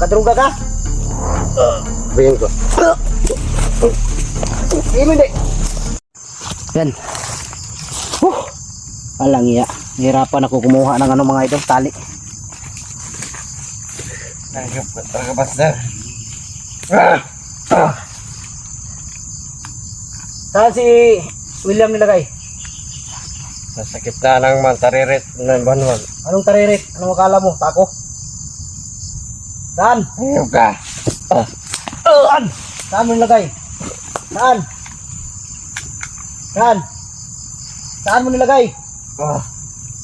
Nakadruga ka? Sabihin ko. Hindi. Yan. Alang iya. Hirapan ako kumuha ng ano mga idol, tali. Nagap ka talaga, Master. Saan si William nilagay? Masakit na lang man, taririt ng banwag. Anong taririt? Anong akala mo? Tako? Saan? Ayaw ka. Saan? Saan mo nilagay? Saan? Saan? Saan mo nilagay?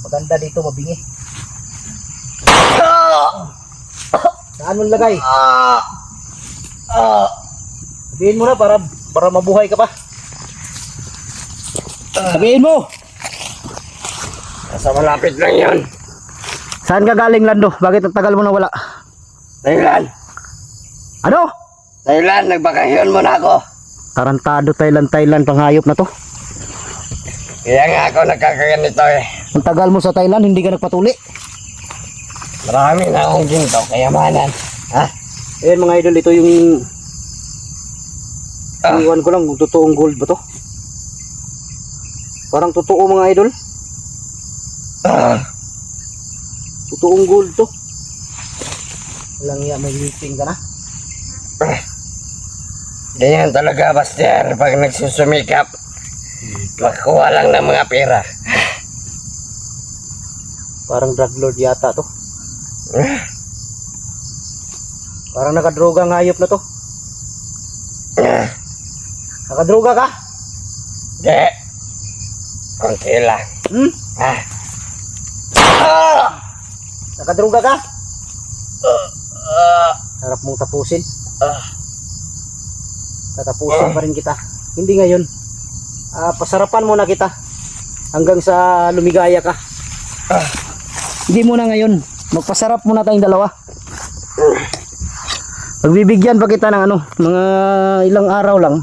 Maganda dito, mabingi. Saan mo nilagay? Sabihin mo na para mabuhay ka pa. Sabihin mo! Nasa malapit lang yun. Saan ka galing, Lando? Bakit ang tagal mo na wala? Thailand. Ano? Thailand, nagbakasyon mo na ako. Tarantado Thailand, panghayop na to. Kaya nga ako nagkakaganito eh. Ang tagal mo sa Thailand, hindi ka nagpatuli. Marami na akong ginto, kayamanan. Ha? Ayan mga idol, ito yung iwan ko lang kung totoong gold ba to. Parang totoo mga idol. Totoong gold to. Walang iya, may meeting ka na. Ganyan talaga, Master, pag nagsusumikap. Makuha lang ng mga pera. Parang drug lord yata to. Parang nakadroga ang hayop na to. Nakadroga ka? Di. Konti lang. Hmm? Nakadroga ka? Harap mong tapusin. Tatapusin pa rin kita. Hindi ngayon. Pasarapan muna kita hanggang sa lumigaya ka. Hindi muna ngayon. Magpasarap muna tayong dalawa. Pagbibigyan pa kita ng ano, mga ilang araw lang.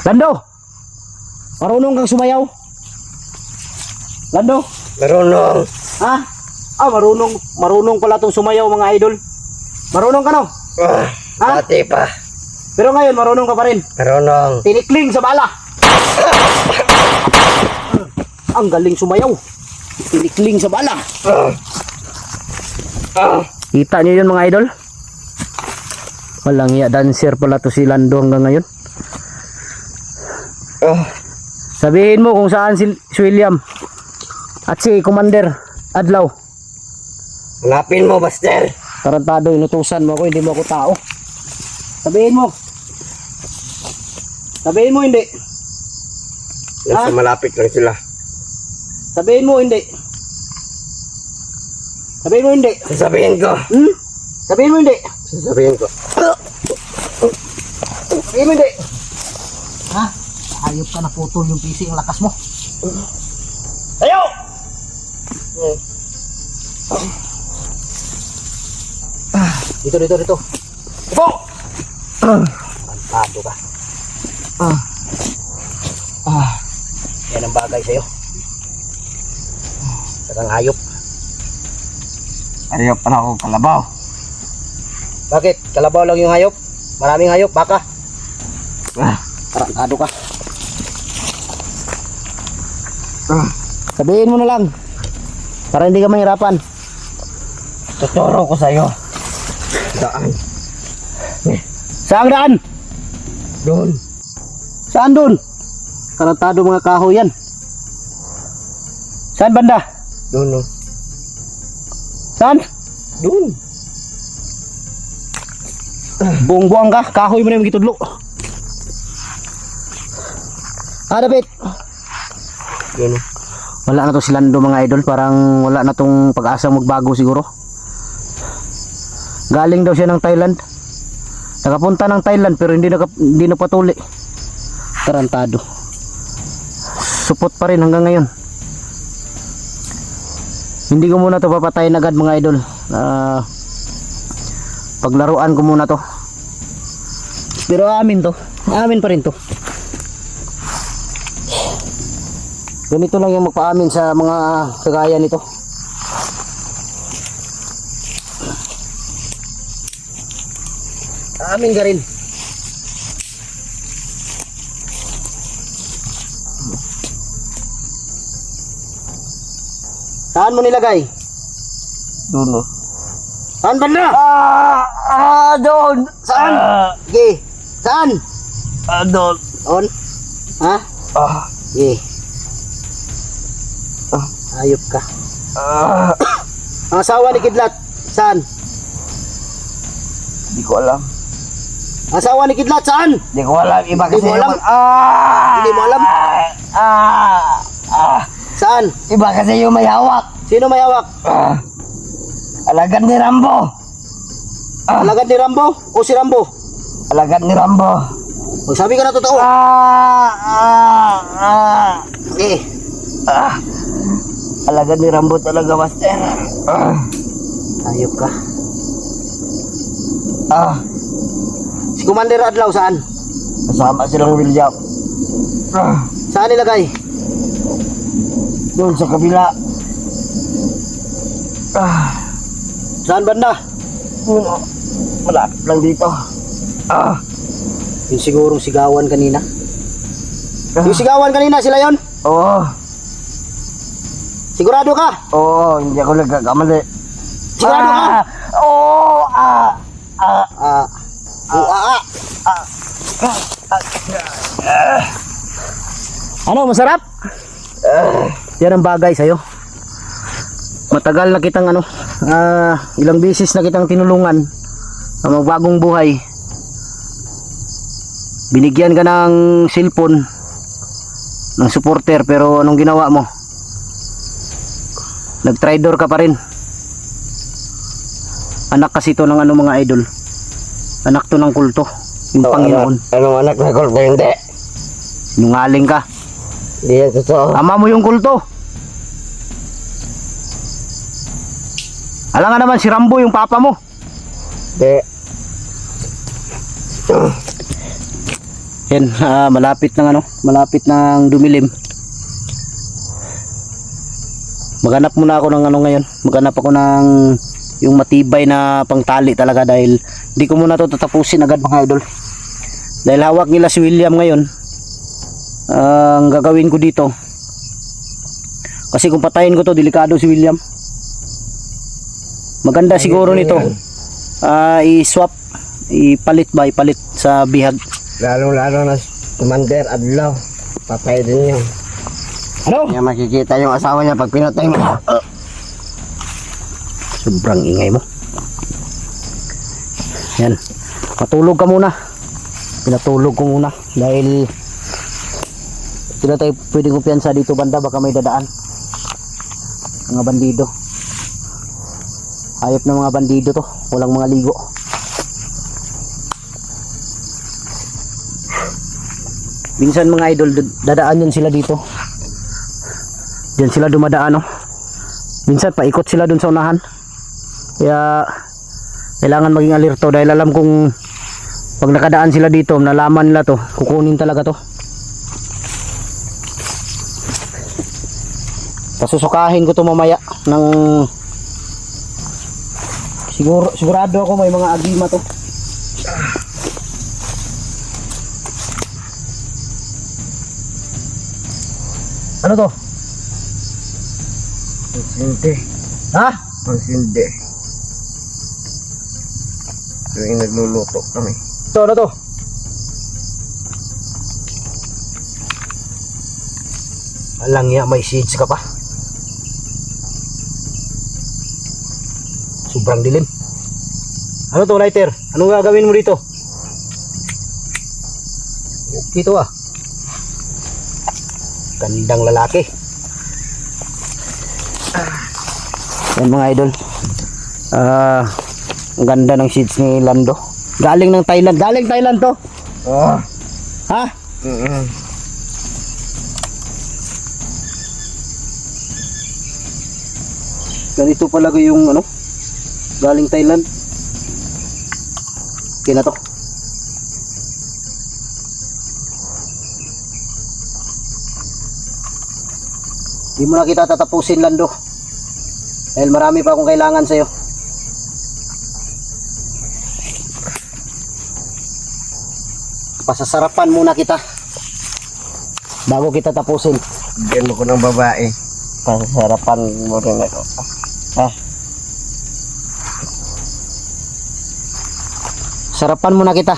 Lando! Marunong kang sumayaw? Lando? Marunong. Ha? Marunong pala tong sumayaw mga idol. Marunong ka no? Ha? Dati pa. Pero ngayon marunong ka pa rin. Marunong. Tinikling sa bala. Ang galing sumayaw. Tinikling sa bala. Kita niyo yun mga idol? Walang iya, dancer pala to si Lando hanggang ngayon. Sabihin mo kung saan si William at si Commander Adlaw. Hanapin mo, Master. Tarantado, inutusan mo ako, hindi mo ako tao. Sabihin mo. Sabihin mo hindi. Nasa malapit lang sila. Sabihin mo hindi. Sabihin mo hindi. Sasabihin ko. Hmm? Sabihin mo hindi. Sasabihin ko. Sabihin mo hindi. Ha? Hayop ka, naputol yung pising, ang lakas mo. Tayo! Dito. Ipo! Tarantado ka. Yan ang bagay sa'yo. Sakang hayop. Ayaw pa na ako kalabaw. Bakit? Kalabaw lang yung hayop? Maraming hayop, baka? Tarantado ka. Sabihin mo na lang para hindi ka mahirapan. Tuturo ko sa'yo. Daan. Saan daan? Doon. Saan doon? Tarantado mga kahoy yan. Saan banda? Doon. Saan? Doon. Buong-buang ka, kahoy mo na yung gitudlo. Dapat. Doon. Wala na to si Lando mga idol, parang wala na tong pag-asang magbago siguro. Galing daw siya ng Thailand. Nakapunta ng Thailand pero hindi napatuli. Tarantado. Supot pa rin hanggang ngayon. Hindi ko muna to papatayin agad mga idol. Paglaruan ko muna to. Pero amin to. Amin pa rin to. Ganito lang yung magpaamin sa mga kagaya nito. Amin ka rin. Saan mo nilagay? Doon. Saan banda? Doon. Saan? Sige. Saan? Doon. On? Ha? Sige. Ayop ka. Ang asawa ni Kidlat, saan? Hindi ko alam. Ang asawa ni Kidlat, saan? Hindi ko alam. Iba Hindi kasi mo alam? Hindi mo alam? Saan? Iba kasi yung may hawak. Sino may hawak? Alagad ni Rambo. Alagad ni Rambo o si Rambo? Alagad ni Rambo. Magsabi ka na totoo. Eh, Alagad ni Rambo talaga, Master. ayop ka. Si Commander Adlaw, saan? Kasama silang William. Saan nilagay? Doon sa kabila. Saan banda? Doon, malapit lang dito. Yung sigurong sigawan kanina. Yung sigawan kanina, sila yon? Oo. Sigurado ka? Oo, hindi ako nagkakamali. Sigurado ka? Oo. Ano, masarap? Yan ang bagay sa'yo. Matagal na kitang ilang beses na kitang tinulungan na magbagong buhay. Binigyan ka ng cellphone ng supporter, pero anong ginawa mo? Nag-tridor ka pa rin. Anak kasi to ng mga idol. Anak to ng kulto, yung Panginoon. Anong anak na kulto? Hindi. Sinungaling ka. Hindi yan totoo. Ama mo yung kulto. Alam nga naman si Rambo yung papa mo. Hindi. Yan, malapit ng dumilim. Maghanap muna ako ng ngayon. Maghanap ako ng yung matibay na pangtali talaga, dahil hindi ko muna to tatapusin agad, mga idol. Dahil hawak nila si William ngayon. Ang gagawin ko dito, kasi kung patayin ko to, delikado si William. Maganda siguro nito, i-swap, ipalit sa bihag. Lalo na Commander Adlaw. Patay din yun. Ano? Kaya makikita yung asawa niya pag pinatay mo. Sobrang ingay mo. Yan. Matulog ka muna. Pinatulog ko muna. Dahil sila tayo pwedeng kumpiyansa dito banda. Baka may dadaan. Mga bandido. Hayop na mga bandido to. Walang mga ligo. Minsan mga idol, dadaan yan sila dito. Diyan sila dumadaan, no? Minsan paikot sila dun sa unahan. Kaya kailangan maging alerto, dahil alam kong pag nakadaan sila dito, nalaman nila to, kukunin talaga to. Pasusukahin ko to mamaya ng sigurado ako may mga agima to. Ano to? Pansindi. Ha? Pansindi. Tuwing nagluluto kami. Ito, ano to? Alang ya, may seeds ka pa. Sobrang dilim. Ano to, lighter? Anong gagawin mo dito? Okay to ah. Gandang lalaki. Yan mga idol. Ang ganda ng seeds ni Lando. Galing ng Thailand. Galing Thailand to. Oh. Ha? Ganito pala yung galing Thailand. Okay na to. Di mo na kita tatapusin, Lando. Dahil marami pa akong kailangan sa'yo. Pasasarapan muna kita. Bago kita tapusin. Bigyan mo ko ng babae. Pasasarapan mo rin ako. Ha? Sarapan muna kita.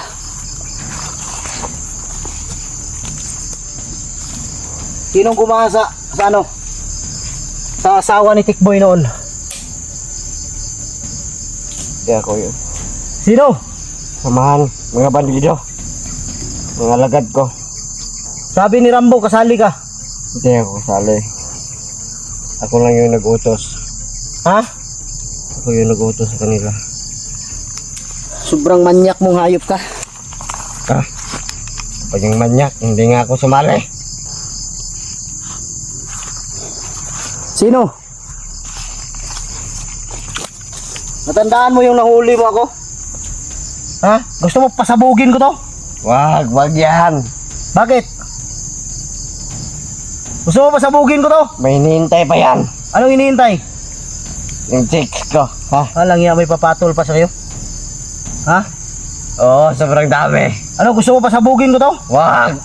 Sinong gumasa sa ano? Sa asawa ni Tikboy noon? Hindi ako yun. Sino? Samahan, mga bandido. Mga lagad ko. Sabi ni Rambo, kasali ka. Hindi ako kasali. Ako lang yung nag-utos. Ha? Ako yung nag-utos sa kanila. Sobrang manyak mong hayop ka. Ah, pag yung manyak, hindi nga ako sumali. Sino? Natandaan mo yung nahuli mo ako? Ha? Gusto mo pasabugin ko to? Wag yan. Bakit? Gusto mo pasabugin ko to? May hinihintay pa yan. Anong hinihintay? Yung chicks ko. Ha? Alang yan, may papatol pa sa'yo. Ha? Oo, sobrang dami. Ano, gusto mo pasabugin ko to? Wag.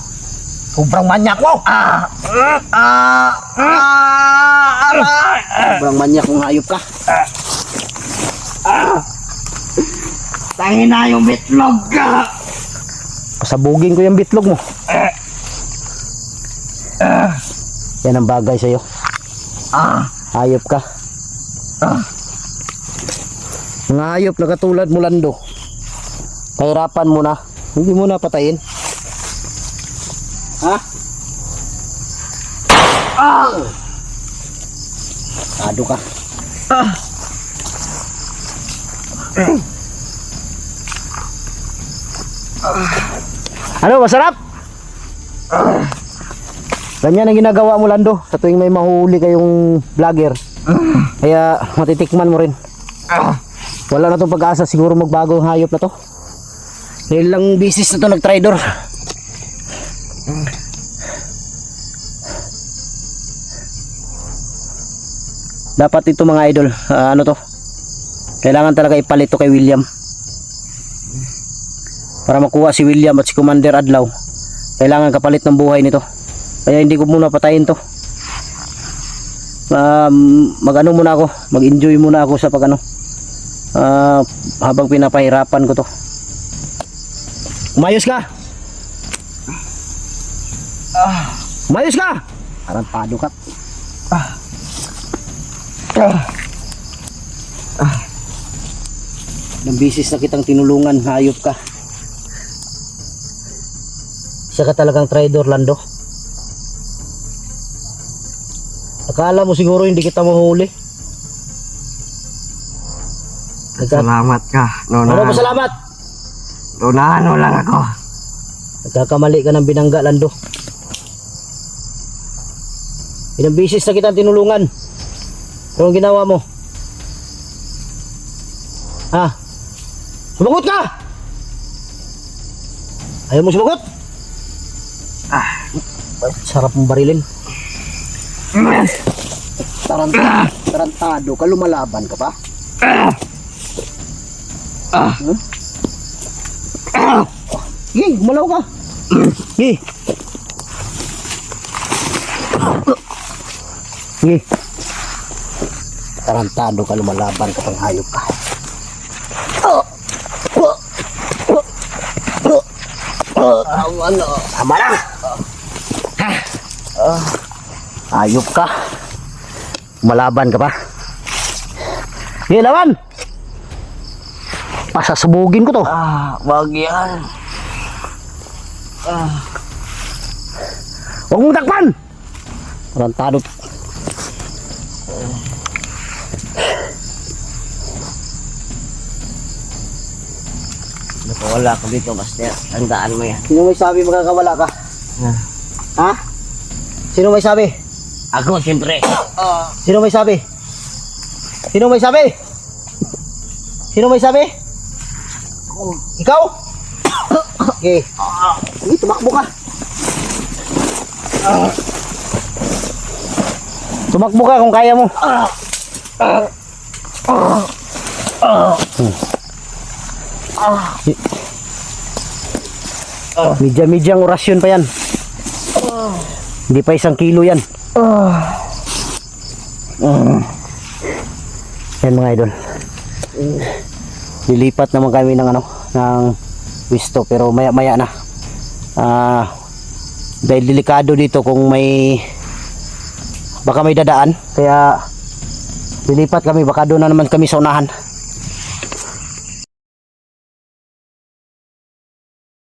Sobrang manyak mo! Sobrang manyak mong hayop ka. Tangin na yung bitlog ka. Pasabugin ko yung bitlog mo. Yan ang bagay sa'yo. Hayop ka. Mga hayop na katulad mo, Lando. Kahirapan mo na. Hindi mo na patayin. Ha? Tado ka. Ano, masarap? Ganyan ang ginagawa mo, Lando, sa tuwing may mahuli kayong vlogger. Kaya matitikman mo rin. Wala na itong pag-asa, siguro magbago ang hayop na to. Dahil lang bisis na to nag-tridor. Dapat ito mga idol, ano to? Kailangan talaga ipalit to kay William. Para makuha si William at si Commander Adlaw, kailangan kapalit ng buhay nito. Kaya hindi ko muna patayin to. Mag-ano muna ako, mag-enjoy muna ako sa pag-ano. Habang pinapahirapan ko to. Umayos ka! Umayos ka! Tarantado ka. Ilang bisis na kitang tinulungan, hayop ka. Isa ka talagang traidor, Lando. Akala mo siguro hindi kita mahuli. Salamat ka. Ano pa salamat? Lunano lang ako. Nagkakamali ka ng binangga, Lando. Ilang bisis na kitang tinulungan. Ano ang ginawa mo? Ha? Sumagot ka! Ayaw mo sumagot? Sarap mong barilin. Tarantado ka, lumalaban ka pa? Sige, gumalaw ka. Sige. Sige. Tarantado ka, lumalaban ka pang hayop ka. Tama na. Hayop ka. Lumalaban ka pa. Sige, laban. Pasasabugin ko to. Wag yan. Huwag mong takpan. Tarantado. Nakawala ko dito, Master. Tandaan mo yan. Sino may sabi makakawala ka? Ha? Sino may sabi? Ako, siyempre. Sino may sabi? Sino may sabi? Sino may sabi? Ikaw? Okay. Sige, tumakbo ka. Tumakbo ka kung kaya mo. Medyang orasyon pa yan. Hindi pa 1 kilo yan. Yan mga idol. Lilipat naman kami ng wisto pero maya na. Dahil delikado dito kung baka may dadaan, kaya lilipat kami, baka doon na naman kami sa unahan.